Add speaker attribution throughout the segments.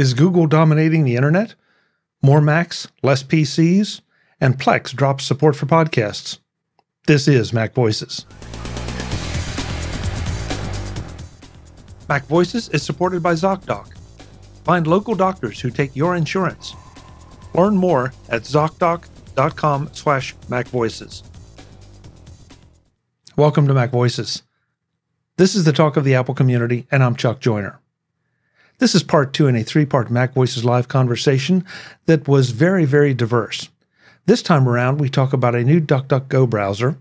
Speaker 1: Is Google dominating the internet? More Macs, less PCs, and Plex drops support for podcasts. This is Mac Voices. Mac Voices is supported by ZocDoc. Find local doctors who take your insurance. Learn more at ZocDoc.com/MacVoices. Welcome to Mac Voices. This is the talk of the Apple community, and I'm Chuck Joyner. This is part 2 in a 3-part Mac Voices live conversation that was very, very diverse. This time around, we talk about a new DuckDuckGo browser,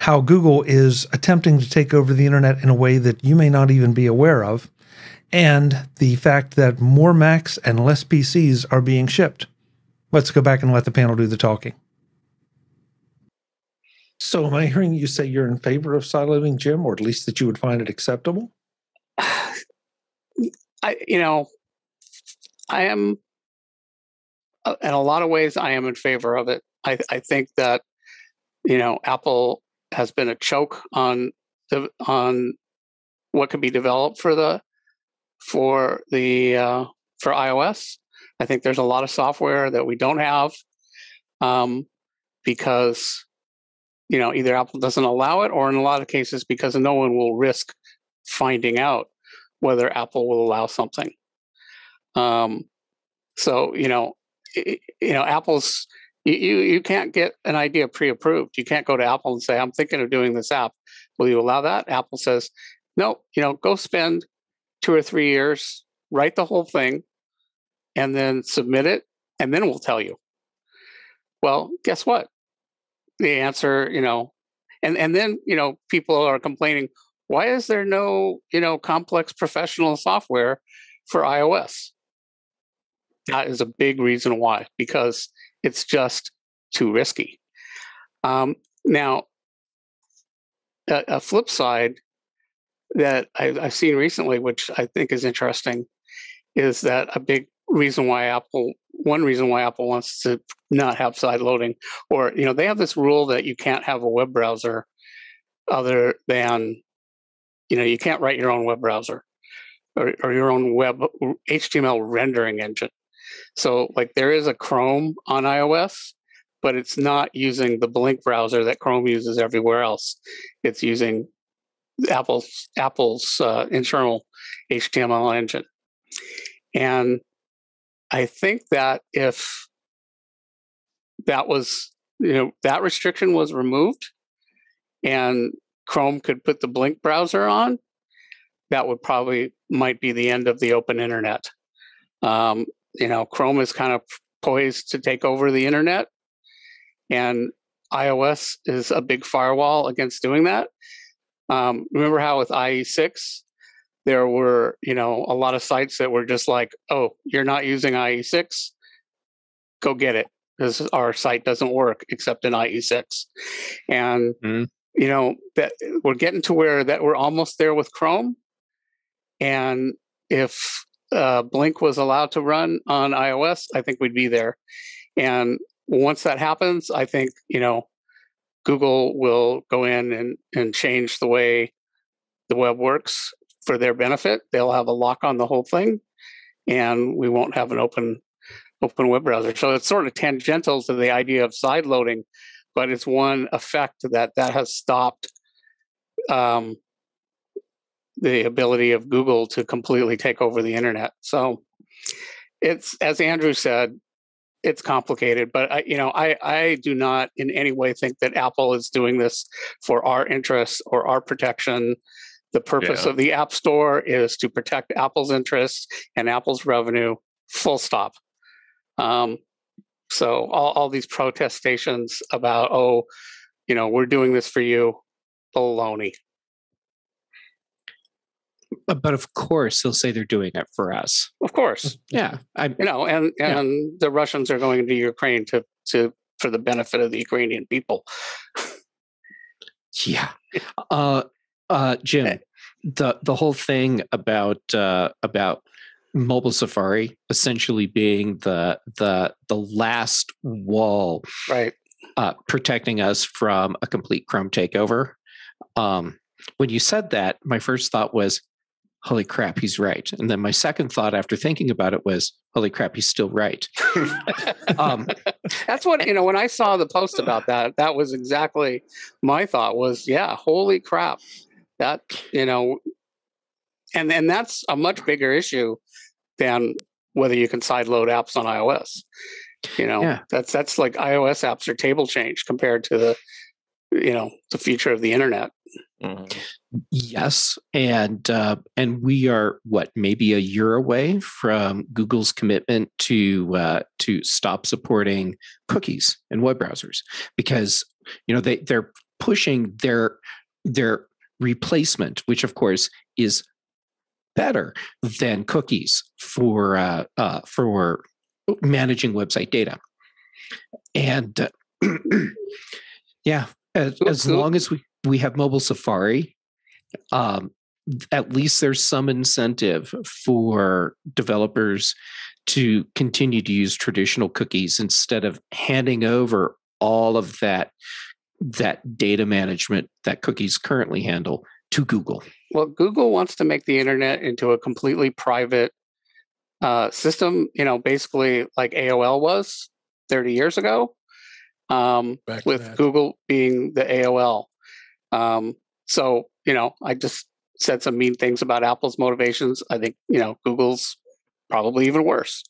Speaker 1: how Google is attempting to take over the internet in a way that you may not even be aware of, and the fact that more Macs and less PCs are being shipped. Let's go back and let the panel do the talking. So am I hearing you say you're in favor of sideloading, Jim, or at least that you would find it acceptable?
Speaker 2: I am, in a lot of ways, I am in favor of it. I think that, Apple has been a choke on what could be developed for iOS. I think there's a lot of software that we don't have because, either Apple doesn't allow it, or in a lot of cases because no one will risk finding out whether Apple will allow something. Apple's, you can't get an idea pre-approved. You can't go to Apple and say, I'm thinking of doing this app. Will you allow that? Apple says, no, go spend 2 or 3 years, write the whole thing, and then submit it, and then we'll tell you. Well, guess what? The answer, and then, people are complaining, why is there no, complex professional software for iOS? That is a big reason why, because it's just too risky. Now, a flip side that I've seen recently, which I think is interesting, is that one reason why Apple wants to not have side loading, or, they have this rule that you can't have a web browser other than, you can't write your own web browser or your own web HTML rendering engine. So there is a Chrome on iOS, but it's not using the Blink browser that Chrome uses everywhere else. It's using Apple's internal HTML engine. And I think that if that was, that restriction was removed and Chrome could put the Blink browser on, that might be the end of the open internet. Chrome is kind of poised to take over the internet, and iOS is a big firewall against doing that. Remember how with IE6, there were, a lot of sites that were just like, oh, you're not using IE6? Go get it, because our site doesn't work except in IE6. And, that we're getting to where that we're almost there with Chrome. And if Blink was allowed to run on iOS, I think we'd be there. And once that happens, I think, Google will go in and change the way the web works for their benefit. They'll have a lock on the whole thing, and we won't have an open web browser. So it's sort of tangential to the idea of side loading, but it's one effect that has stopped the ability of Google to completely take over the internet. So it's, as Andrew said, it's complicated, but I do not in any way think that Apple is doing this for our interests or our protection. The purpose of the App Store is to protect Apple's interests and Apple's revenue, full stop. So all these protestations about, we're doing this for you, baloney.
Speaker 3: But of course, they'll say they're doing it for us.
Speaker 2: Of course,
Speaker 3: yeah.
Speaker 2: And the Russians are going into Ukraine for the benefit of the Ukrainian people.
Speaker 3: Yeah, Jim, the whole thing about mobile Safari essentially being the last wall,
Speaker 2: right,
Speaker 3: protecting us from a complete Chrome takeover. When you said that, my first thought was, holy crap, he's right. And then my second thought after thinking about it was, holy crap, he's still right.
Speaker 2: That's what, when I saw the post about that, that was exactly my thought was, yeah, holy crap. That, and that's a much bigger issue than whether you can sideload apps on iOS. That's like iOS apps are table change compared to the future of the internet.
Speaker 3: Mm-hmm. Yes, and we are maybe a year away from Google's commitment to stop supporting cookies in web browsers, because they're pushing their replacement, which of course is better than cookies for managing website data, and as long as we have mobile Safari, at least there's some incentive for developers to continue to use traditional cookies instead of handing over all of that data management that cookies currently handle to Google.
Speaker 2: Well, Google wants to make the internet into a completely private system, basically like AOL was 30 years ago, with Google being the AOL. So, I just said some mean things about Apple's motivations. I think, Google's probably even worse.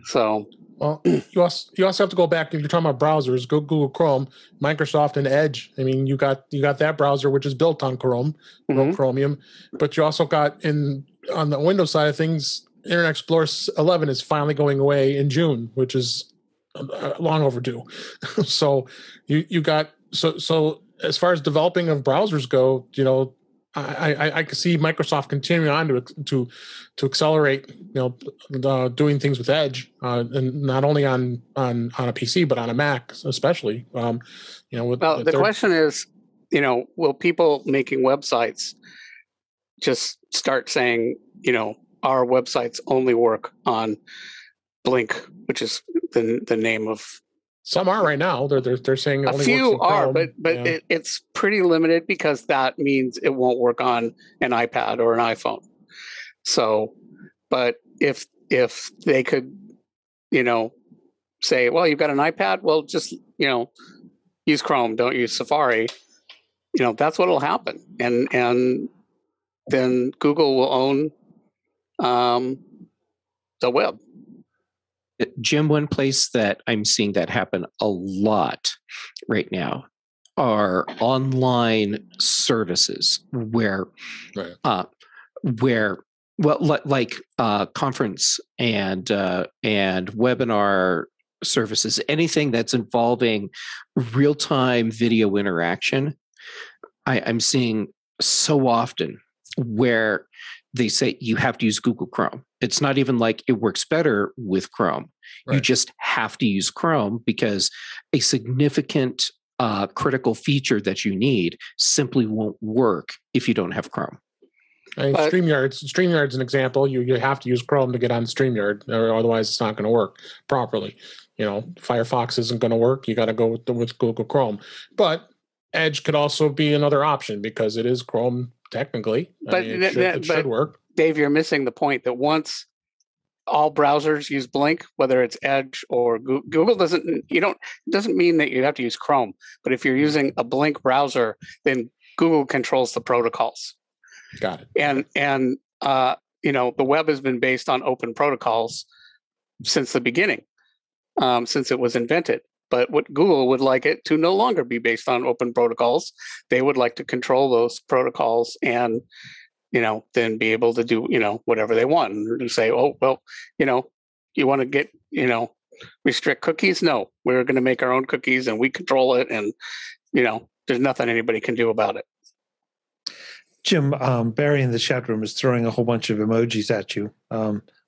Speaker 2: So,
Speaker 4: well, you also have to go back. If you're talking about browsers, go Google Chrome, Microsoft, and Edge. I mean, you got that browser which is built on Chrome, Chromium, but you also got on the Windows side of things, Internet Explorer 11 is finally going away in June, which is long overdue. So you got so as far as developing of browsers go, I can see Microsoft continuing on to accelerate, doing things with Edge, and not only on a PC but on a Mac especially.
Speaker 2: The question is, will people making websites just start saying, our websites only work on Blink, which is the name of.
Speaker 4: Some are right now. They're saying it only
Speaker 2: a few
Speaker 4: works in
Speaker 2: are,
Speaker 4: Chrome.
Speaker 2: but it's pretty limited because that means it won't work on an iPad or an iPhone. So, but if they could, say, well, you've got an iPad, well, just use Chrome, don't use Safari. That's what'll happen, and then Google will own the web.
Speaker 3: Jim, one place that I'm seeing that happen a lot right now are online services where conference and webinar services, anything that's involving real-time video interaction. I'm seeing so often where they say you have to use Google Chrome. It's not even like it works better with Chrome. Right. You just have to use Chrome because a significant critical feature that you need simply won't work if you don't have Chrome.
Speaker 4: StreamYard's an example. You have to use Chrome to get on StreamYard, or otherwise it's not going to work properly. Firefox isn't going to work. You got to go with Google Chrome. But Edge could also be another option because it is Chrome technically.
Speaker 2: But it should work. Dave, you're missing the point that once all browsers use Blink, whether it's Edge or Google doesn't mean that you have to use Chrome. But if you're using a Blink browser, then Google controls the protocols.
Speaker 4: Got it.
Speaker 2: And the web has been based on open protocols since the beginning, since it was invented. But what Google would like it to no longer be based on open protocols. They would like to control those protocols and, then be able to do, whatever they want. And say, oh, well, you want to get, restrict cookies? No, we're going to make our own cookies and we control it. And, there's nothing anybody can do about it.
Speaker 1: Jim, Barry in the chat room is throwing a whole bunch of emojis at you,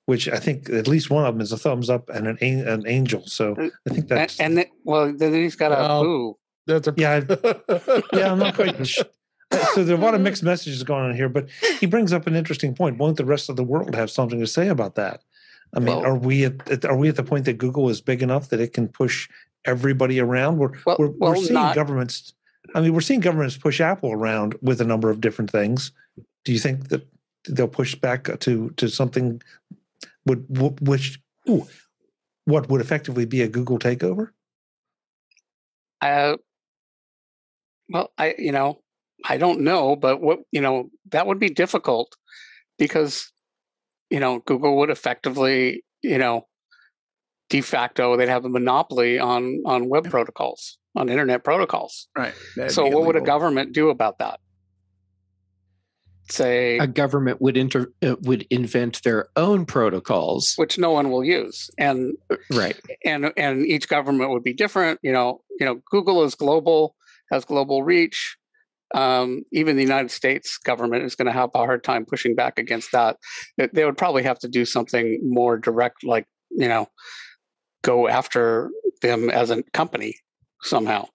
Speaker 1: which I think at least one of them is a thumbs up and an angel. So I think that's...
Speaker 2: then he's got a boo.
Speaker 1: I'm not quite sure. So there are a lot of mixed messages going on here, but he brings up an interesting point. Won't the rest of the world have something to say about that? I mean, are we at the point that Google is big enough that it can push everybody around? We're seeing governments... we're seeing governments push Apple around with a number of different things. Do you think that they'll push back to something what would effectively be a Google takeover?
Speaker 2: Well, I don't know, but that would be difficult because, Google would effectively, de facto, they'd have a monopoly on web protocols, on internet protocols.
Speaker 5: Right.
Speaker 2: So what would a government do about that? Say
Speaker 3: a government would invent their own protocols,
Speaker 2: which no one will use, and
Speaker 3: right,
Speaker 2: and each government would be different. Google is global, has global reach. Even the United States government is going to have a hard time pushing back against that. They would probably have to do something more direct, like go after them as a company somehow.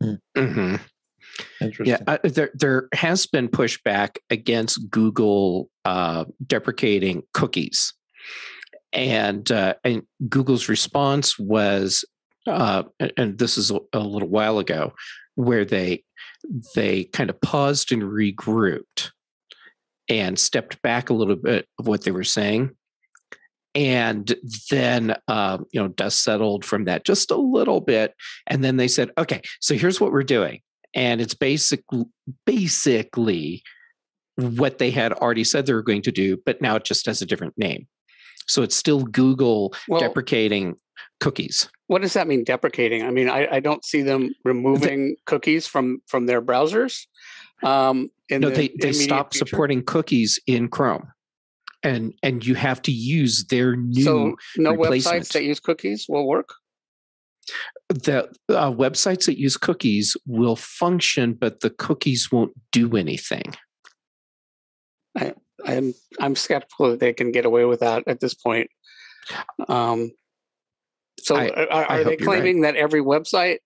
Speaker 3: Mm-hmm.
Speaker 1: Interesting.
Speaker 3: Yeah, there has been pushback against Google deprecating cookies, and Google's response was, and this is a little while ago, where they kind of paused and regrouped and stepped back a little bit of what they were saying, and then dust settled from that just a little bit, and then they said, okay, so here's what we're doing. And it's basically what they had already said they were going to do, but now it just has a different name. So it's still Google deprecating cookies.
Speaker 2: What does that mean, deprecating? I mean, I don't see them removing cookies from their browsers.
Speaker 3: They stopped supporting cookies in Chrome, and you have to use their new.
Speaker 2: So no
Speaker 3: replacement.
Speaker 2: Websites that use cookies will work.
Speaker 3: The websites that use cookies will function, but the cookies won't do anything.
Speaker 2: I'm skeptical that they can get away with that at this point. Are they claiming that every website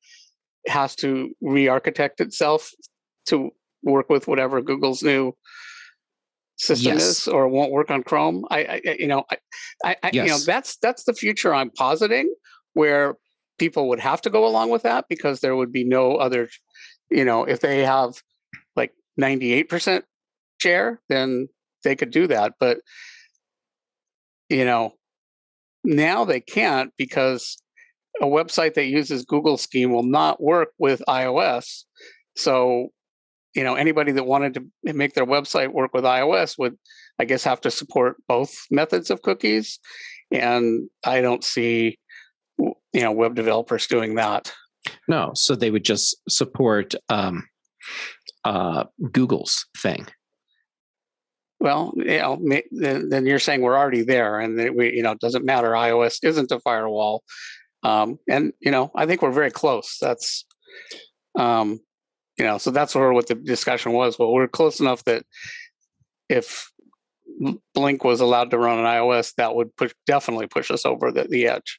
Speaker 2: has to re-architect itself to work with whatever Google's new system is, or won't work on Chrome? That's the future I'm positing, where people would have to go along with that because there would be no other, if they have like 98% share, then they could do that. But, now they can't, because a website that uses Google scheme will not work with iOS. So, anybody that wanted to make their website work with iOS would, I guess, have to support both methods of cookies. And I don't see web developers doing that.
Speaker 3: No, so they would just support Google's thing.
Speaker 2: Well, then you're saying we're already there, and it doesn't matter. iOS isn't a firewall, and I think we're very close. That's, so that's what the discussion was. Well, we're close enough that if Blink was allowed to run on iOS, that would definitely push us over the edge.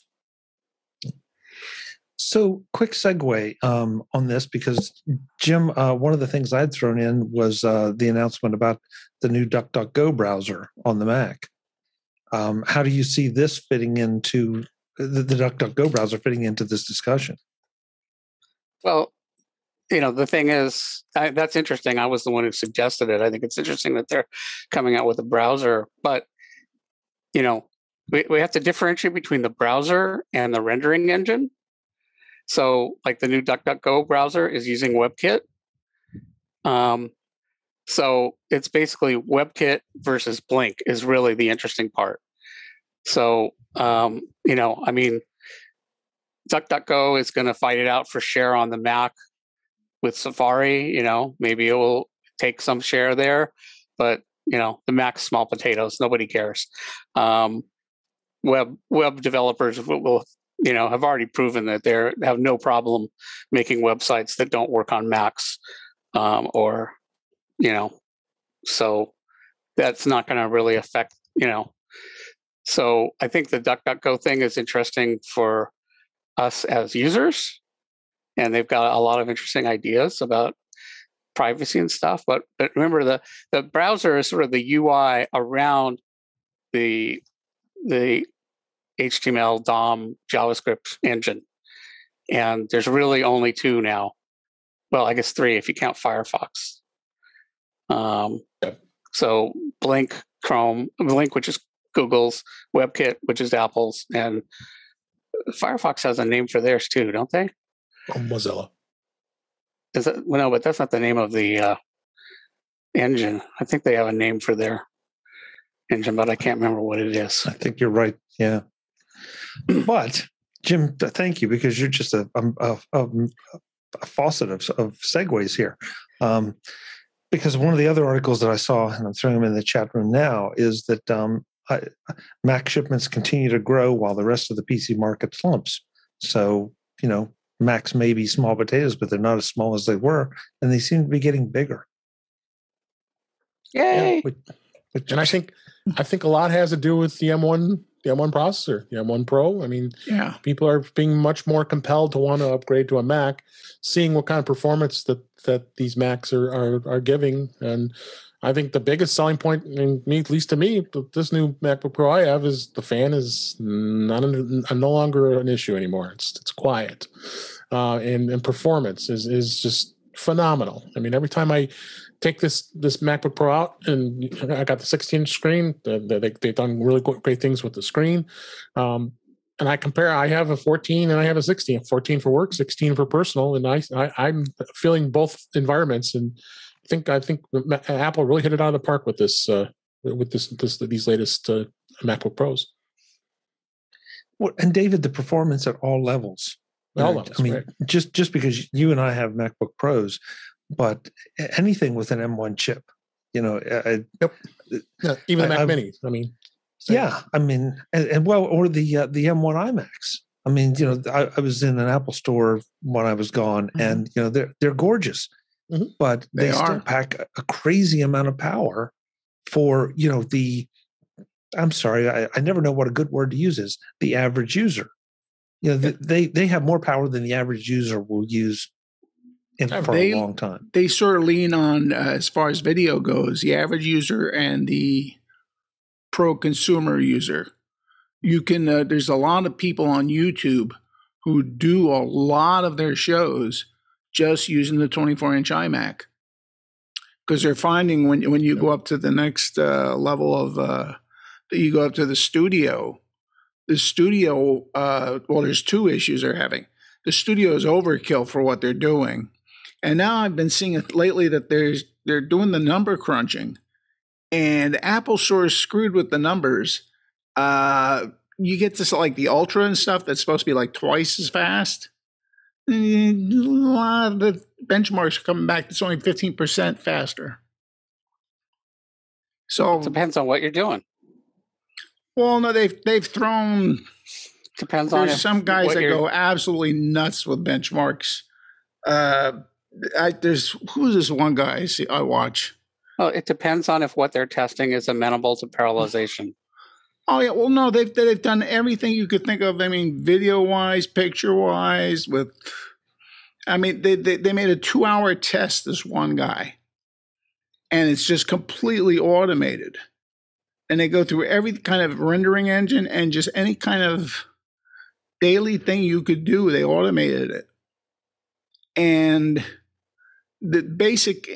Speaker 1: So, quick segue on this, because Jim, one of the things I'd thrown in was the announcement about the new DuckDuckGo browser on the Mac. How do you see this fitting into the DuckDuckGo browser fitting into this discussion?
Speaker 2: Well, the thing is, that's interesting. I was the one who suggested it. I think it's interesting that they're coming out with a browser, but we have to differentiate between the browser and the rendering engine. So, like the new DuckDuckGo browser is using WebKit. So it's basically WebKit versus Blink is really the interesting part. So, DuckDuckGo is going to fight it out for share on the Mac with Safari. Maybe it will take some share there, but the Mac's small potatoes. Nobody cares. Web developers will have already proven that they have no problem making websites that don't work on Macs, so that's not going to really affect, So I think the DuckDuckGo thing is interesting for us as users, and they've got a lot of interesting ideas about privacy and stuff. But remember, the browser is sort of the UI around the HTML, DOM, JavaScript engine. And there's really only two now. Well, I guess three if you count Firefox. So Blink, Chrome, Blink, which is Google's, WebKit, which is Apple's, and Firefox has a name for theirs too, don't they?
Speaker 4: Mozilla.
Speaker 2: Is it? Well, no, but that's not the name of the engine. I think they have a name for their engine, but I can't remember what it is.
Speaker 1: I think you're right. Yeah. But Jim, thank you, because you're just a faucet of segues here. Because one of the other articles that I saw, and I'm throwing them in the chat room now, is that Mac shipments continue to grow while the rest of the PC market slumps. So, Macs may be small potatoes, but they're not as small as they were, and they seem to be getting bigger.
Speaker 2: Yay!
Speaker 4: Yeah, and I think a lot has to do with the M1 processor, the M1 Pro. I mean, people are being much more compelled to want to upgrade to a Mac, seeing what kind of performance that these Macs are giving. And I think the biggest selling point, at least to me, this new MacBook Pro I have, is the fan is no longer an issue anymore. It's quiet, and performance is just phenomenal. I mean, every time I take this MacBook Pro out, and I got the 16-inch screen, they've done really great things with the screen. And I compare, I have a 14 and I have a 16, 14 for work, 16 for personal. And I'm feeling both environments. And I think Apple really hit it out of the park with these latest MacBook Pros.
Speaker 1: Well, and David, the performance at all levels.
Speaker 4: Right.
Speaker 1: Just because you and I have MacBook Pros, but anything with an M1 chip,
Speaker 4: even the Mac Mini. I mean, or the M1 iMacs. I mean, I was in an Apple store when I was gone, and they're gorgeous, but they still pack a crazy amount of power for I'm sorry, I never know what a good word to use is, the average user. They have more power than the average user will use for a long time.
Speaker 5: They sort of lean on, as far as video goes, the average user and the pro consumer user. You can there's a lot of people on YouTube who do a lot of their shows just using the 24-inch iMac, because they're finding when you go up to the next level of you go up to the studio. The studio, there's two issues they're having. The studio is overkill for what they're doing. And now I've been seeing it lately that they're doing the number crunching, and Apple sort of screwed with the numbers. You get this like the Ultra and stuff that's supposed to be like twice as fast. A lot of the benchmarks are coming back. It's only 15% faster. So
Speaker 2: it depends on what you're doing.
Speaker 5: Well, no, they've thrown.
Speaker 2: Depends on
Speaker 5: some guys that go absolutely nuts with benchmarks. Who's this one guy I watch?
Speaker 2: Well, it depends on if what they're testing is amenable to parallelization.
Speaker 5: Oh yeah, well no, they've done everything you could think of. I mean, video wise, picture wise. They made a 2-hour test. This one guy, and it's just completely automated. And they go through every kind of rendering engine and just any kind of daily thing you could do. They automated it, and the basic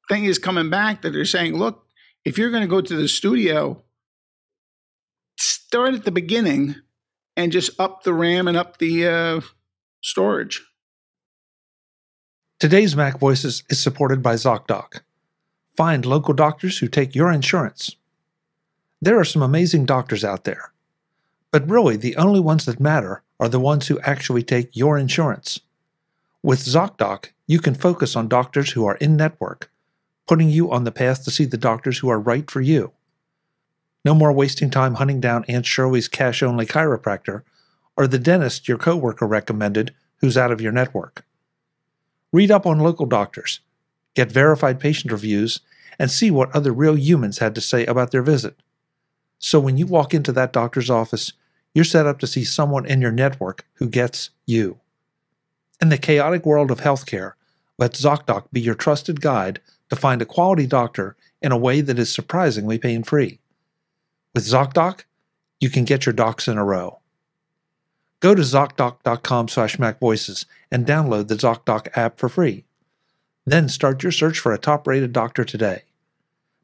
Speaker 5: thing is coming back that they're saying, look, if you're going to go to the studio, start at the beginning and just up the RAM and up the storage.
Speaker 1: Today's Mac Voices is supported by ZocDoc. Find local doctors who take your insurance. There are some amazing doctors out there, but really the only ones that matter are the ones who actually take your insurance. With ZocDoc, you can focus on doctors who are in-network, putting you on the path to see the doctors who are right for you. No more wasting time hunting down Aunt Shirley's cash-only chiropractor or the dentist your coworker recommended who's out of your network. Read up on local doctors, get verified patient reviews, and see what other real humans had to say about their visit. So when you walk into that doctor's office, you're set up to see someone in your network who gets you. In the chaotic world of healthcare, let ZocDoc be your trusted guide to find a quality doctor in a way that is surprisingly pain-free. With ZocDoc, you can get your docs in a row. Go to ZocDoc.com/MacVoices and download the ZocDoc app for free. Then start your search for a top-rated doctor today.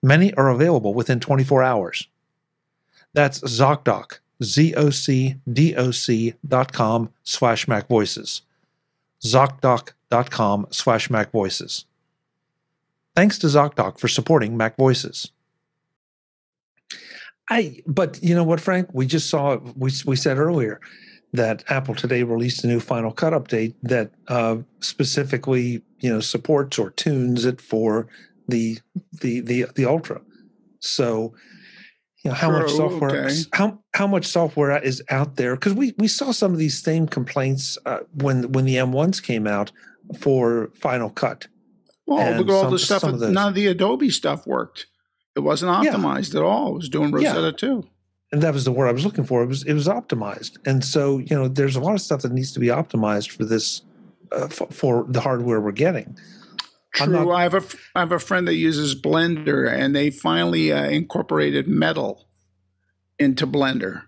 Speaker 1: Many are available within 24 hours. That's ZocDoc, ZocDoc.com/MacVoices. ZocDoc.com/MacVoices. Thanks to ZocDoc for supporting MacVoices. But you know what, Frank? We just saw, we said earlier that Apple today released a new Final Cut update that specifically, supports or tunes it for the Ultra. So, how much software? Okay. How much software is out there? Because we saw some of these same complaints when the M1s came out for Final Cut.
Speaker 5: Well, look at all the stuff. None of the Adobe stuff worked. It wasn't optimized at all. It was doing Rosetta 2.
Speaker 1: And that was the word I was looking for. It was optimized. And so, there's a lot of stuff that needs to be optimized for this, for the hardware we're getting.
Speaker 5: True. I have a friend that uses Blender, and they finally incorporated metal into Blender.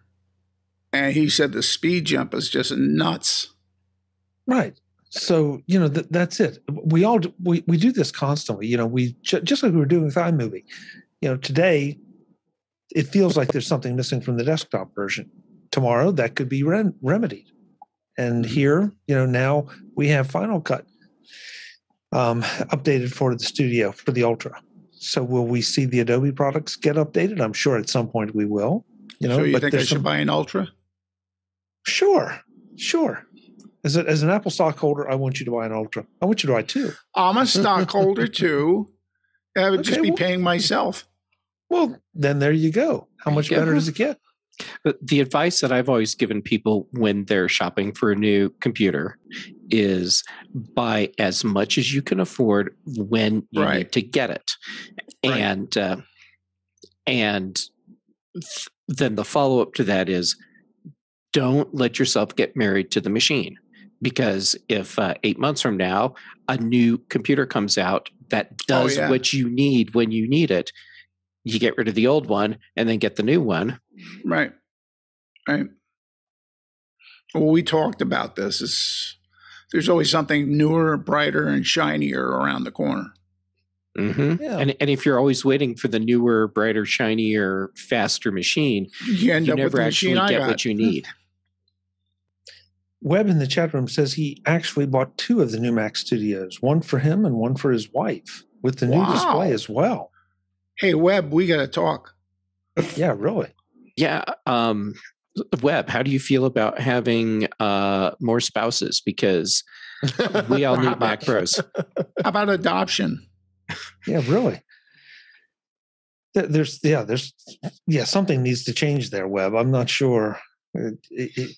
Speaker 5: And he said the speed jump is just nuts.
Speaker 1: Right. So, that's it. We do this constantly. We just like we were doing with iMovie. Today, it feels like there's something missing from the desktop version. Tomorrow, that could be remedied. And here, now we have Final Cut updated for the studio, for the Ultra. So will we see the Adobe products get updated? I'm sure at some point we will.
Speaker 5: So you think I should buy an Ultra?
Speaker 1: Sure. As an Apple stockholder, I want you to buy an Ultra. I want you to buy two.
Speaker 5: I'm a stockholder too. I would just be paying myself.
Speaker 1: Well, then there you go. How much better does it get?
Speaker 3: The advice that I've always given people when they're shopping for a new computer is buy as much as you can afford when you need to get it. Right. And then the follow-up to that is don't let yourself get married to the machine. Because if 8 months from now, a new computer comes out that does what you need when you need it, you get rid of the old one and then get the new one.
Speaker 5: Right. Well, we talked about this. There's always something newer, brighter, and shinier around the corner.
Speaker 3: Mm-hmm. Yeah. And if you're always waiting for the newer, brighter, shinier, faster machine, you never actually get what you need.
Speaker 1: Webb in the chat room says he actually bought 2 of the new Mac Studios, one for him and one for his wife, with the new display as well.
Speaker 5: Hey, Webb, we got to talk.
Speaker 1: Yeah, really.
Speaker 3: Yeah. Webb, how do you feel about having more spouses? Because we all need Mac Pros.
Speaker 5: How about adoption?
Speaker 1: Yeah, really. There's something needs to change there, Webb. I'm not sure.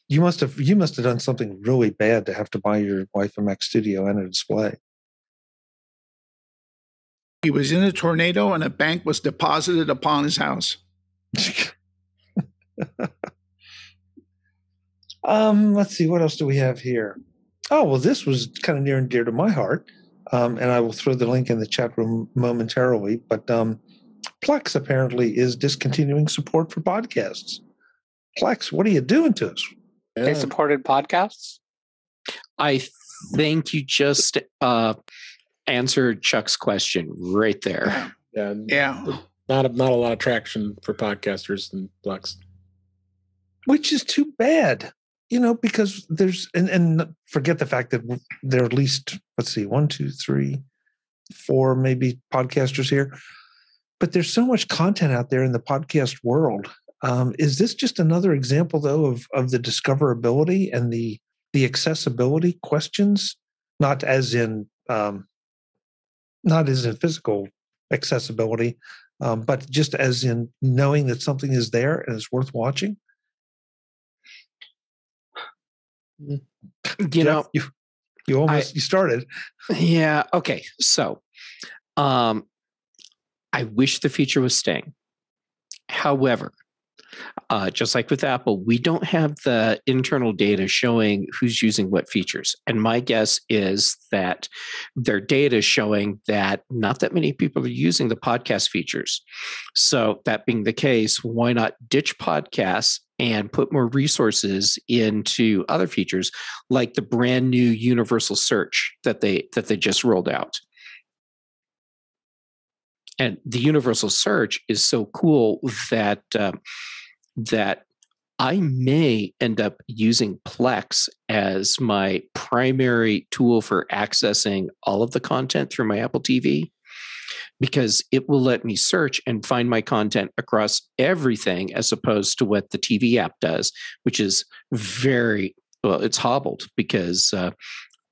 Speaker 1: You must have done something really bad to have to buy your wife a Mac Studio and a display.
Speaker 5: He was in a tornado and a bank was deposited upon his house.
Speaker 1: Let's see, what else do we have here? Oh, well, this was kind of near and dear to my heart, and I will throw the link in the chat room momentarily. But Plex apparently is discontinuing support for podcasts. Plex, what are you doing to us?
Speaker 2: They supported podcasts?
Speaker 3: I think you just answered Chuck's question right there.
Speaker 4: Yeah. Not a lot of traction for podcasters in Plex.
Speaker 1: Which is too bad, because there's, and forget the fact that there are at least, 1, 2, 3, 4 maybe podcasters here. But there's so much content out there in the podcast world. Is this just another example, though, of the discoverability and the accessibility questions? Not as in physical accessibility, but just as in knowing that something is there and is worth watching.
Speaker 3: You
Speaker 1: started.
Speaker 3: Yeah. Okay. So, I wish the feature was staying. However, just like with Apple, we don't have the internal data showing who's using what features. And my guess is that their data is showing that not that many people are using the podcast features. So that being the case, why not ditch podcasts and put more resources into other features like the brand new universal search that they just rolled out? And the universal search is so cool that that I may end up using Plex as my primary tool for accessing all of the content through my Apple TV, because it will let me search and find my content across everything, as opposed to what the TV app does, which is it's hobbled because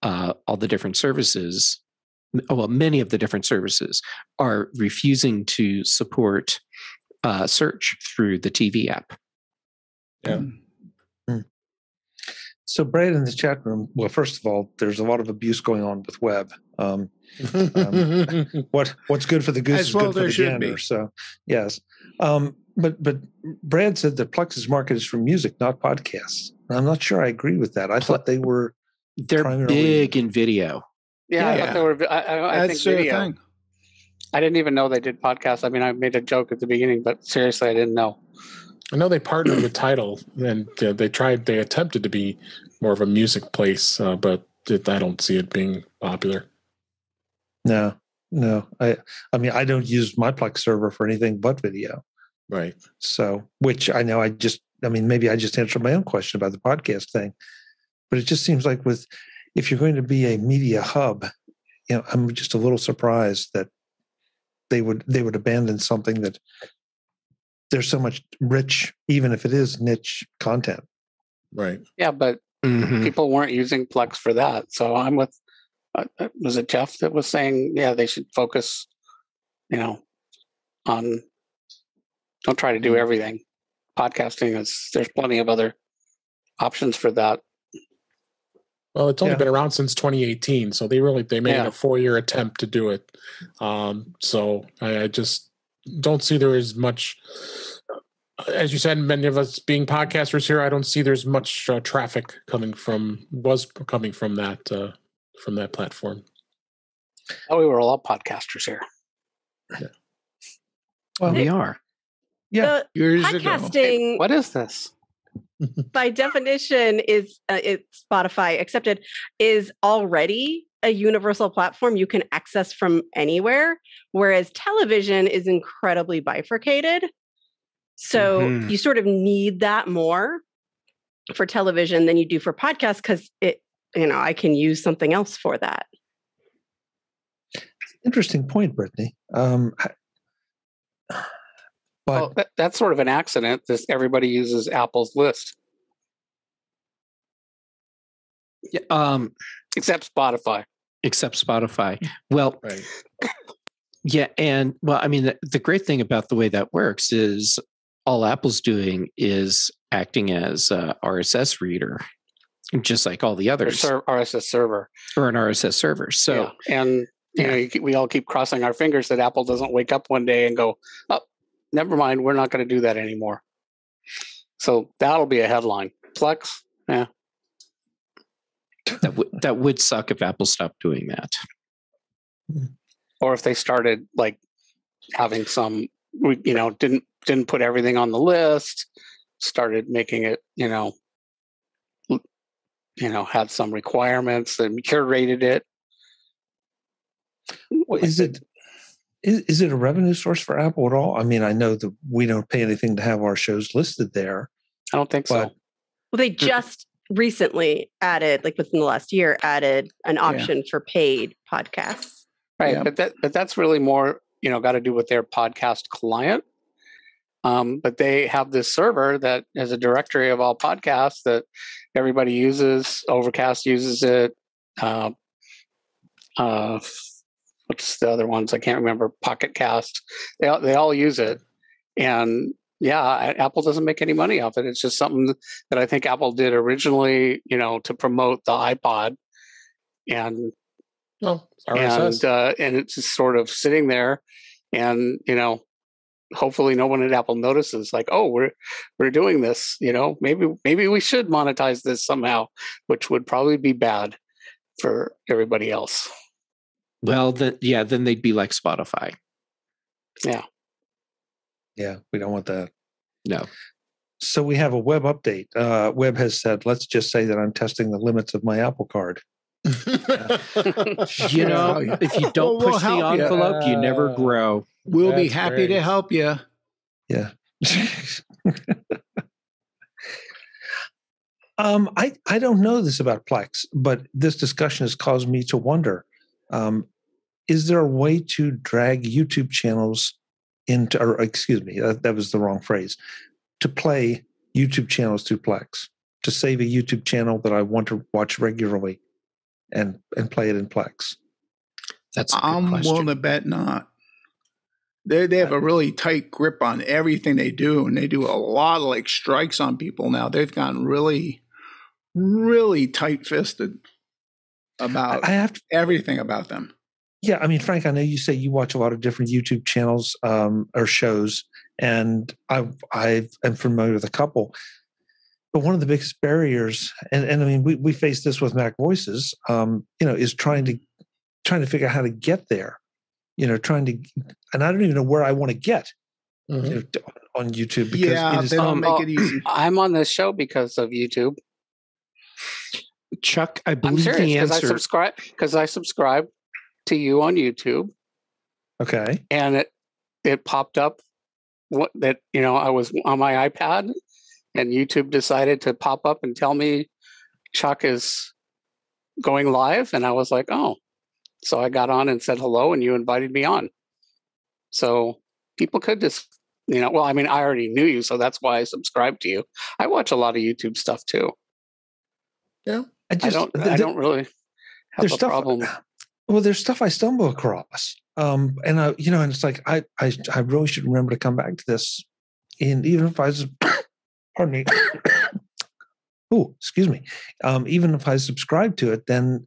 Speaker 3: all the different services, many of the different services are refusing to support search through the TV app.
Speaker 4: Yeah.
Speaker 1: So, Brad, in the chat room, well, first of all, there's a lot of abuse going on with web. What's good for the goose is good for the gander. So, yes. But Brad said that Plex's market is for music, not podcasts. I'm not sure I agree with that. I thought they're
Speaker 3: big in video.
Speaker 2: Yeah, I thought they were. I think video. Thing. I didn't even know they did podcasts. I mean, I made a joke at the beginning, but seriously, I didn't know.
Speaker 4: I know they partnered with Tidal, and they attempted to be more of a music place, but I don't see it being popular.
Speaker 1: No. I mean, I don't use my Plex server for anything but video.
Speaker 4: Right.
Speaker 1: So, which I know maybe I just answered my own question about the podcast thing, but it just seems like if you're going to be a media hub, I'm just a little surprised that they would abandon something that there's so much rich, even if it is niche content.
Speaker 4: Right.
Speaker 2: Yeah, but people weren't using Plex for that. So I'm with, was it Jeff that was saying, they should focus, on, don't try to do everything. Podcasting there's plenty of other options for that.
Speaker 4: Well, it's only been around since 2018, so they made a 4-year attempt to do it. So I just don't see there is much, as you said, many of us being podcasters here, I don't see there's much traffic coming from that platform.
Speaker 2: Oh, we were all podcasters here.
Speaker 4: Yeah.
Speaker 3: Well, we are.
Speaker 6: Yeah. Podcasting.
Speaker 2: What is this?
Speaker 6: By definition, it's Spotify accepted, is already a universal platform you can access from anywhere, whereas television is incredibly bifurcated. So you sort of need that more for television than you do for podcasts, because I can use something else for that.
Speaker 1: Interesting point, Brittany. But
Speaker 2: that's sort of an accident. Everybody uses Apple's list.
Speaker 3: Yeah,
Speaker 2: except Spotify.
Speaker 3: Well,
Speaker 4: right.
Speaker 3: Yeah, and I mean, the great thing about the way that works is all Apple's doing is acting as a RSS reader, just like all the others.
Speaker 2: RSS server.
Speaker 3: Or an RSS server. So,
Speaker 2: and we all keep crossing our fingers that Apple doesn't wake up one day and go, "Oh, never mind, we're not going to do that anymore." So that'll be a headline. Plex, yeah.
Speaker 3: That would suck if Apple stopped doing that.
Speaker 2: Or if they started like having some, didn't put everything on the list, started making it, had some requirements and curated it.
Speaker 1: Well, is it a revenue source for Apple at all? I mean, I know that we don't pay anything to have our shows listed there.
Speaker 2: I don't think so.
Speaker 6: Well, they just recently added, like within the last year, an option for paid podcasts.
Speaker 2: Right, yeah. But that's really more, got to do with their podcast client. But they have this server that has a directory of all podcasts that everybody uses. Overcast uses it. What's the other ones? I can't remember. Pocket Cast. They all use it. And Apple doesn't make any money off it. It's just something that I think Apple did originally, to promote the iPod. And and it's just sort of sitting there, and hopefully no one at Apple notices, like, oh, we're doing this. Maybe we should monetize this somehow, which would probably be bad for everybody else.
Speaker 3: Well, then they'd be like Spotify.
Speaker 2: Yeah.
Speaker 1: Yeah, we don't want that.
Speaker 3: No.
Speaker 1: So we have a web update. Web has said, let's just say that I'm testing the limits of my Apple Card.
Speaker 3: If you don't push the envelope, you never grow.
Speaker 5: We'll be happy to help you.
Speaker 1: Yeah. I don't know this about Plex, but this discussion has caused me to wonder, is there a way to drag YouTube channels into, or excuse me, that was the wrong phrase, to play YouTube channels through Plex, to save a YouTube channel that I want to watch regularly and play it in Plex?
Speaker 3: That's a good
Speaker 5: I'm
Speaker 3: question.
Speaker 5: willing to bet not. They have a really tight grip on everything they do, and they do a lot of like strikes on people now. They've gotten really, really tight-fisted about everything about them.
Speaker 1: Yeah, I mean, Frank, I know you say you watch a lot of different YouTube channels or shows, and I am familiar with a couple. But one of the biggest barriers, and I mean, we face this with MacVoices, is trying to figure out how to get there. And I don't even know where I want to get on YouTube, because
Speaker 5: they don't make it easy.
Speaker 2: I'm on this show because of YouTube.
Speaker 3: Chuck, I
Speaker 2: I'm
Speaker 3: believe
Speaker 2: serious,
Speaker 3: the answer.
Speaker 2: because I subscribe to you on YouTube.
Speaker 1: Okay.
Speaker 2: And it popped up I was on my iPad, and YouTube decided to pop up and tell me Chuck is going live, and I was like, oh. So I got on and said hello, and you invited me on. So people could just, I already knew you, so that's why I subscribed to you. I watch a lot of YouTube stuff too.
Speaker 4: Yeah.
Speaker 2: I don't really have a problem.
Speaker 1: Well, there's stuff I stumble across. And it's like, I really should remember to come back to this. And even if I was, pardon me. Oh, excuse me. Even if I subscribe to it, then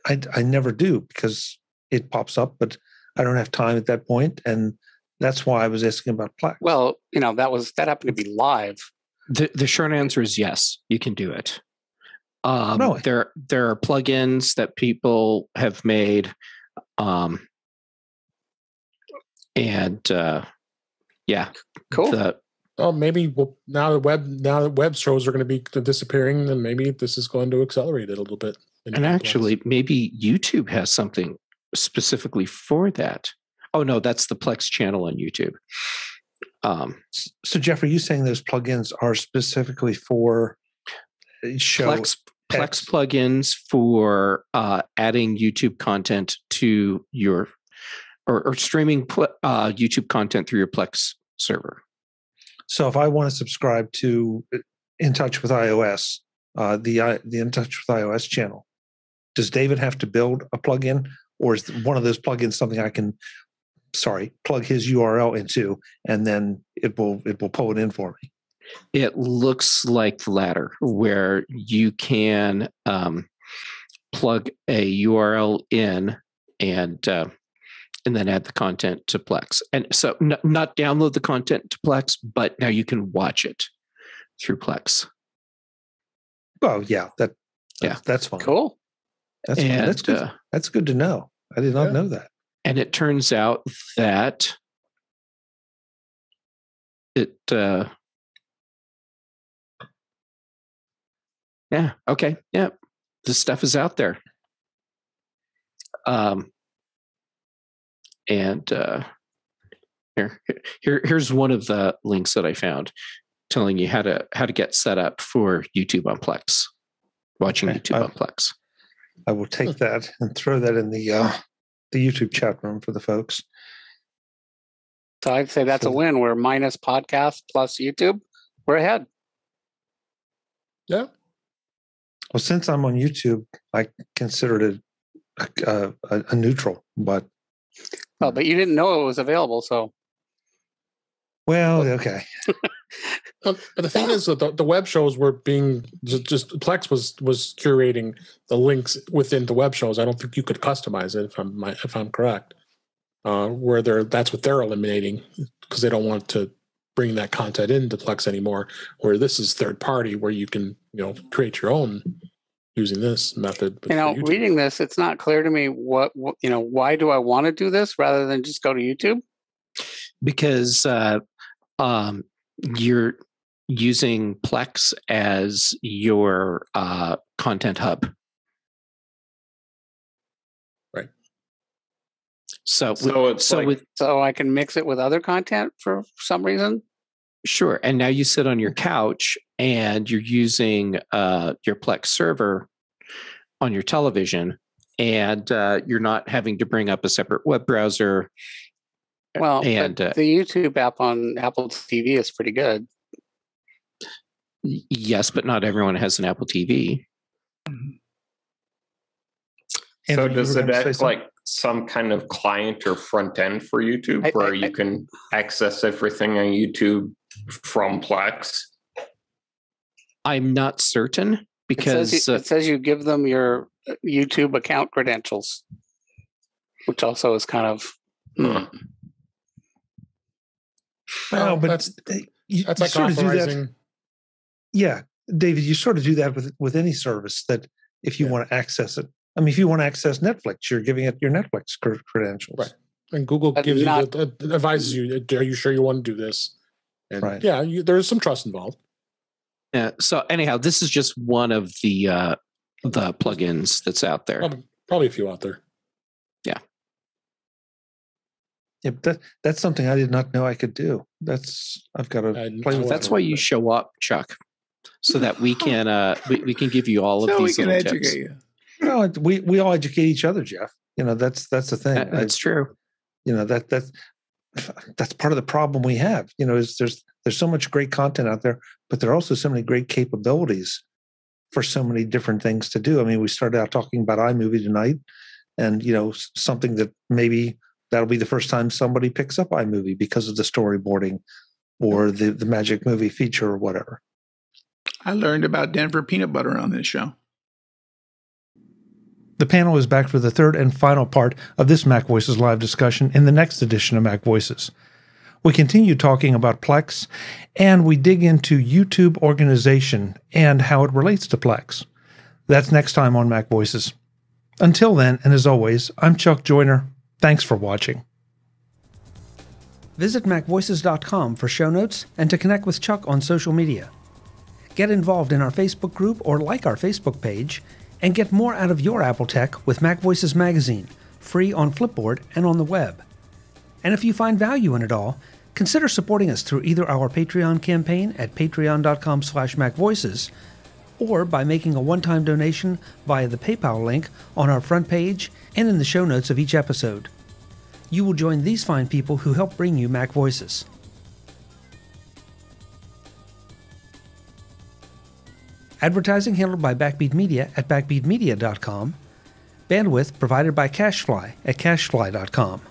Speaker 1: I never do, because it pops up, but I don't have time at that point, and that's why I was asking about Plex.
Speaker 2: Well, that happened to be live.
Speaker 3: The short answer is yes, you can do it.
Speaker 1: Really?
Speaker 3: There are plugins that people have made, yeah,
Speaker 2: cool.
Speaker 4: Maybe now that web shows are going to be disappearing, then maybe this is going to accelerate it a little bit.
Speaker 3: And actually, maybe YouTube has something specifically for that. Oh no, that's the Plex channel on YouTube.
Speaker 1: So Jeff, are you saying those plugins are specifically for show
Speaker 3: Plex plugins for adding YouTube content to your or streaming YouTube content through your Plex server?
Speaker 1: So if I want to subscribe to In Touch with iOS, the In Touch with iOS channel, does David have to build a plugin, or is one of those plugins something I can, plug his URL into, and then it will pull it in for me?
Speaker 3: It looks like the latter, where you can plug a URL in and then add the content to Plex. And so not download the content to Plex, but now you can watch it through Plex.
Speaker 1: Well, yeah, that's fine.
Speaker 2: Cool.
Speaker 1: That's fine. That's good. That's good to know. I did not know that.
Speaker 3: And it turns out that the stuff is out there. Here's one of the links that I found telling you how to get set up for YouTube on Plex, watching YouTube on Plex.
Speaker 1: I will take that and throw that in the YouTube chat room for the folks.
Speaker 2: So I'd say that's a win. We're minus podcast plus YouTube. We're ahead.
Speaker 4: Yeah.
Speaker 1: Well, since I'm on YouTube, I considered it a neutral, but.
Speaker 2: Well, but you didn't know it was available, so.
Speaker 1: Well, okay.
Speaker 4: But the thing is that the web shows were being just Plex was curating the links within the web shows. I don't think you could customize it if I'm correct. That's what they're eliminating, because they don't want to bring that content into Plex anymore. Where this is third party, where you can create your own using this method.
Speaker 2: Reading this, it's not clear to me what why do I want to do this rather than just go to YouTube?
Speaker 3: Because you're using Plex as your content hub.
Speaker 4: Right.
Speaker 3: So
Speaker 2: I can mix it with other content for some reason.
Speaker 3: Sure. And now you sit on your couch and you're using your Plex server on your television, and you're not having to bring up a separate web browser.
Speaker 2: Well, and the YouTube app on Apple TV is pretty good.
Speaker 3: Yes, but not everyone has an Apple TV.
Speaker 7: So does it act like some kind of client or front end for YouTube where you can access everything on YouTube from Plex?
Speaker 3: I'm not certain because
Speaker 2: it says you give them your YouTube account credentials, which also is kind of.
Speaker 1: Well, but
Speaker 4: that's like
Speaker 1: sort of
Speaker 4: authorizing.
Speaker 1: do that. Yeah, David, you sort of do that with any service that if you want to access it. I mean, if you want to access Netflix, you're giving it your Netflix credentials.
Speaker 4: Right. And Google advises you, are you sure you want to do this? And
Speaker 1: right.
Speaker 4: Yeah, there's some trust involved.
Speaker 3: Yeah. So anyhow, this is just one of the plugins that's out there.
Speaker 4: Probably a few out there.
Speaker 3: Yeah.
Speaker 1: Yeah, that's something I did not know I could do. I've got to play with.
Speaker 3: That's why you show up, Chuck, so that we can we can give you all of these little tips.
Speaker 5: You.
Speaker 1: No, we all educate each other, Jeff. That's the thing.
Speaker 3: That's true.
Speaker 1: That's part of the problem we have. Is there's so much great content out there, but there are also so many great capabilities for so many different things to do. I mean, we started out talking about iMovie tonight, and something that maybe that'll be the first time somebody picks up iMovie because of the storyboarding or the Magic Movie feature or whatever.
Speaker 5: I learned about Denver peanut butter on this show.
Speaker 1: The panel is back for the third and final part of this MacVoices Live discussion in the next edition of MacVoices. We continue talking about Plex, and we dig into YouTube organization and how it relates to Plex. That's next time on MacVoices. Until then, and as always, I'm Chuck Joyner. Thanks for watching. Visit MacVoices.com for show notes and to connect with Chuck on social media. Get involved in our Facebook group or like our Facebook page, and get more out of your Apple tech with MacVoices Magazine, free on Flipboard and on the web. And if you find value in it all, consider supporting us through either our Patreon campaign at patreon.com/MacVoices or by making a one-time donation via the PayPal link on our front page and in the show notes of each episode. You will join these fine people who help bring you MacVoices. Advertising handled by Backbeat Media at backbeatmedia.com. Bandwidth provided by CacheFly at cachefly.com.